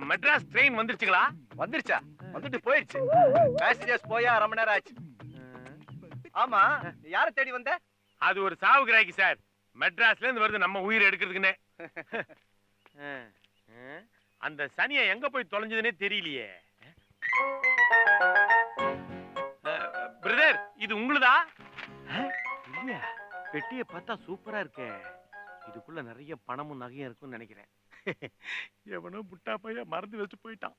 Madras train வந்துருச்சுங்களா? வந்துருச்சா? வந்துட்டு போயிடுச்சு. பேசஞ்சர்ஸ் போயா அரை மணி நேரம் ஆச்சு. ஆமா, யாரை தேடி வந்த? அது ஒரு சாவு கிராக்கி சார். மெட்ராஸ்ல இருந்து வருது நம்ம உயிர் எடுக்கிறதுக்குன்னு. அந்த சனியை எங்க போய் தொலைஞ்சதுன்னே தெரியலையே. பிரதர், இது உங்களுதா? இல்ல, பெட்டியை பார்த்தா சூப்பரா இருக்கே. இதுக்குள்ள நிறைய பணமும் நகையும் இருக்கும்னு நினைக்கிறேன். எவனோ புட்டா பைய மறந்து வச்சு போயிட்டான்.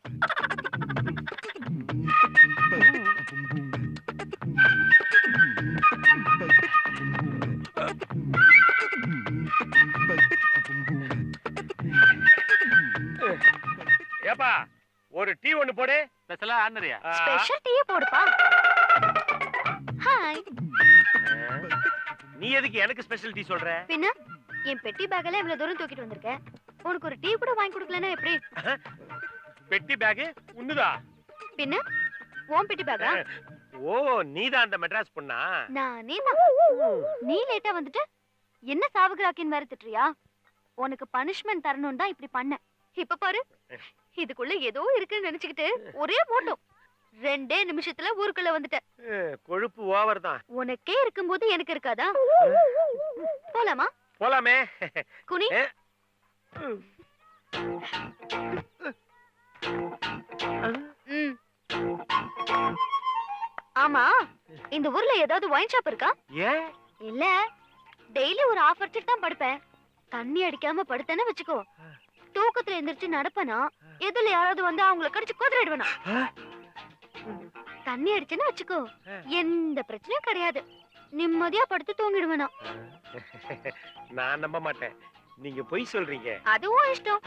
ஏப்பா, ஒரு டீ ஒன்னு போடு. ஸ்பெஷலா ஆர்டினரியா? ஸ்பெஷல் டீ போடுப்பா. ஹாய். நீ எதுக்கு எனக்கு ஸ்பெஷல் டீ சொல்ற? பின்ன என் பெட்டி பேக்ல இவ்வளவு தூரம் தூக்கிட்டு வந்திருக்கேன். உனக்கு ஒரு டீ கூட வாங்கி கொடுக்கலனா எப்படி? பெட்டி பேக் உன்னுதா? பின்ன உன் பெட்டி பேக்கா? ஓ, நீதான் அந்த மெட்ராஸ் பொண்ணா? நானே தான். நீ லேட்டா வந்துட்டு என்ன சாவுகிராக்கின் வேற திட்டுறியா? உனக்கு பனிஷ்மென்ட் தரணும் தான் இப்படி பண்ண. இப்ப பாரு, இதுக்குள்ள ஏதோ இருக்குன்னு நினைச்சுக்கிட்டு ஒரே ஓட்டம். 2 நிமிஷத்துல ஊருக்குள்ள வந்துட்ட. கொழுப்பு ஓவர் தான். உனக்கே இருக்கும்போது எனக்கு இருக்காதா? போலாமா? போலாமே. குனி. ஆமா, இந்த ஊர்ல ஏதாவது ஒயின் ஷாப் இருக்கா? ஏன் இல்ல, டெய்லி ஒரு ஆஃப் அடிச்சுட்டு தான் படுப்பேன். தண்ணி அடிக்காம படுத்தேன்னு வச்சுக்கோ, தூக்கத்துல எந்திரிச்சு நடப்பனா எதுல யாராவது வந்து அவங்கள கடிச்சு கொதறிடுவேனா. தண்ணி அடிச்சுன்னு வச்சுக்கோ, எந்த பிரச்சனையும் கிடையாது. நிம்மதியா படுத்து தூங்கிடுவேனா. நான் நம்ப மாட்டேன். நீங்க பொய் சொல்றீங்க. அதுவும் இஷ்டம்.